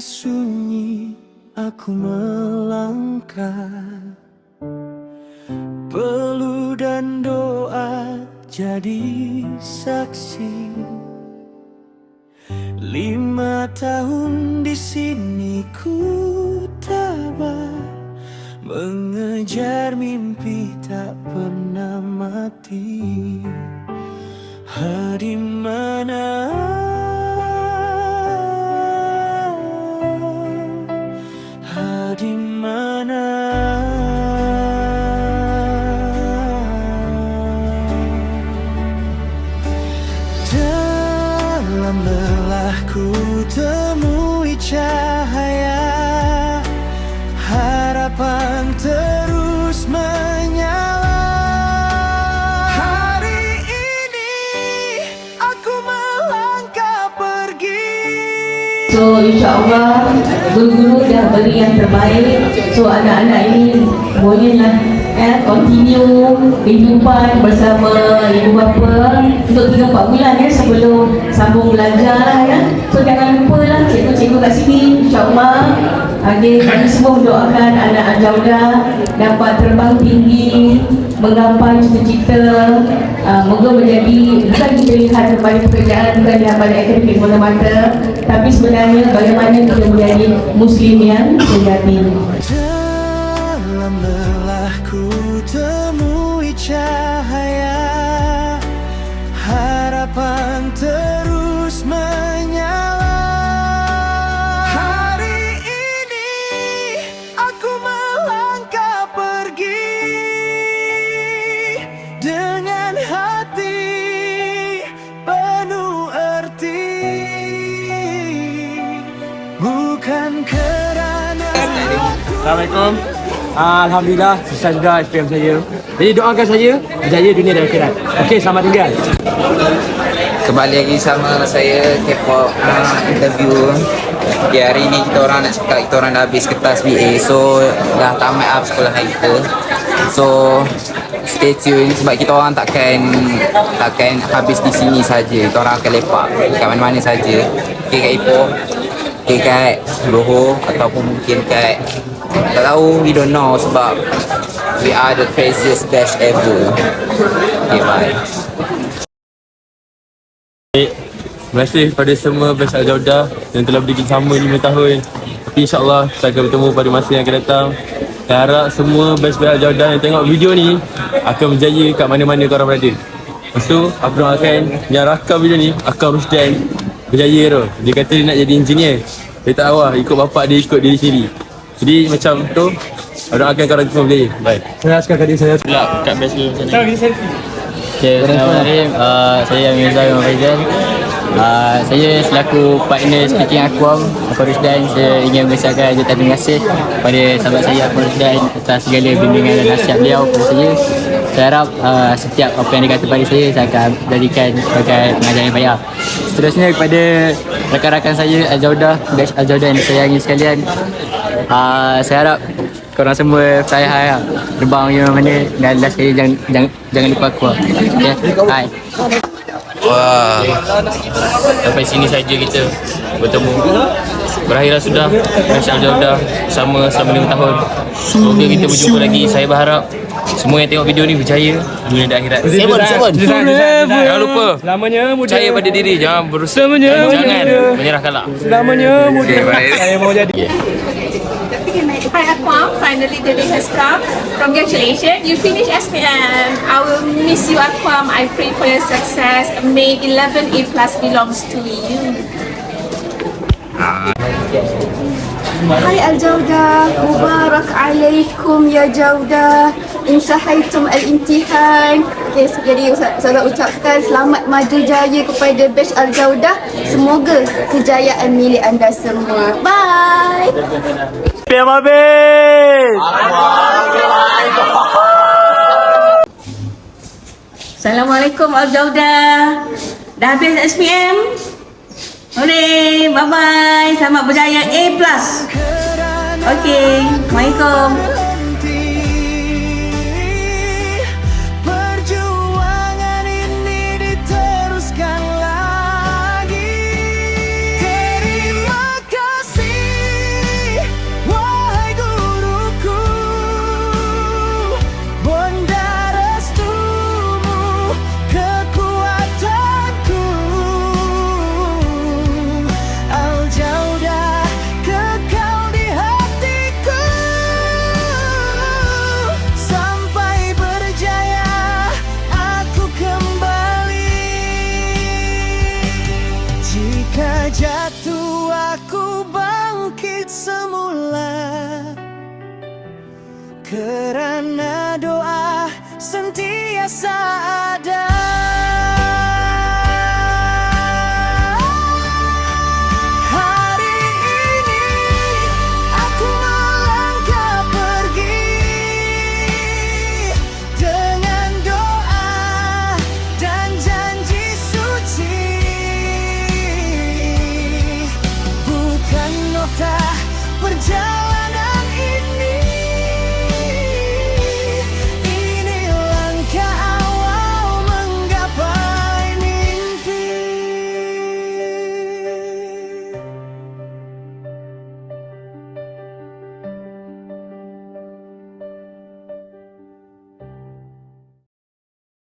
sunyi aku melangkah, peluh dan doa jadi saksi. 5 tahun di sini ku tabah, mengejar mimpi tak pernah mati. Di mana di mana dalam lelahku temui cahaya, harapan terus menyala. Hari ini aku melangkah pergi. So insyaAllah guru-guru dah beri yang terbaik. So anak-anak ini bolehlah continue kehidupan bersama ibu bapa untuk 3-4 bulan sebelum sambung belajar lah So jangan lupa lah cikgu-cikgu kat sini insyaAllah kami semua mendoakan anak Al-Jawdah dapat terbang tinggi, menggapai cita-cita, moga menjadi bukan kita lihat kepada pekerjaan, bukan lihat pada akademik semata-mata, tapi sebenarnya bagaimana kita menjadi Muslim yang sejati. Dalam lelahku temui cahaya, harapan terus menyala. Hari ini aku melangkah pergi dengan hati penuh arti, bukan kerana Assalamualaikum. Alhamdulillah selesai sudah SPM saya. Jadi doakan saya berjaya dunia dan akhirat. Okey, selamat tinggal. Kembali lagi sama saya K-pop interview. Hari ni kita orang nak cakap kita orang dah habis kertas BA, so dah tamat up sekolah kita. So stay tune sebab kita orang takkan habis di sini saja. Kita orang akan lepak kat mana-mana saja. Okey, kat Ipoh, okey kat Johor ataupun mungkin kat tak tahu, we don't know sebab we are the craziest batch ever. Okay, bye. Terima kasih kepada semua batch Al-Jawdah yang telah berdiri sama 5 tahun. Tapi insyaAllah kita akan bertemu pada masa yang akan datang. Saya harap semua batch Al-Jawdah yang tengok video ni akan berjaya kat mana-mana korang berada. Lepas tu, aku doakan yang rakam video ni, Akam Rusdan, berjaya tu. Dia kata dia nak jadi engineer. Dia tak awal, ikut bapak dia, ikut diri sendiri. Jadi macam tu, doakan korang semua berjaya. Bye. Saya askar kat saya. Pula kat best dulu macam ni. Okay, Assalamualaikum. Saya Mirza Imam Faizal. Saya selaku partner speaking Aquam Rusdan, saya ingin mengucapkan jutaan terima kasih kepada sahabat saya Aquam Rusdan atas segala bimbingan dan nasihat beliau kepada saya. Saya harap setiap apa yang dikata pada saya akan jadikan sebagai pengajaran yang baik. Seterusnya kepada rakan-rakan saya Al-Jawdah, batch Al-Jawdah yang disayangi sekalian, saya harap korang semua fly high lah, terbang yang mana, dan last sekali jangan lupa aku lah. Okay, hai. Wah, Sampai sini saja kita bertemu. Berakhirlah sudah batch Al-Jawdah selama 5 tahun. Semoga kita berjumpa lagi. Saya berharap semua yang tengok video ni berjaya dunia dan akhirat. Seven. Jangan lupa Selamanya muda. percaya pada diri, jangan berusaha, jangan menyerah kalah. Selamanya muda. Saya mau jadi. Hi Aquam, finally the day has come. Congratulations, you finished SPM. I will miss you Aquam. I pray for your success. May 11 A+ belongs to you. Hai Al-Jawdah, Mubarak alaikum ya Jawdah. Intahaitum al-imtihan. Okay, jadi saya ucapkan selamat maju jaya kepada batch Al-Jawdah. Semoga kejayaan milik anda semua. Bye. SPM habis. Assalamualaikum Al-Jawdah. Dah habis SPM? Boleh, bye-bye. Selamat berjaya A+. Okey, Assalamualaikum. Perjuangan ini diteruskan lagi. Terima kasih Kerana doa sentiasa ada. Hari ini aku melangkah pergi dengan doa dan janji suci. Bukan nota perjalanan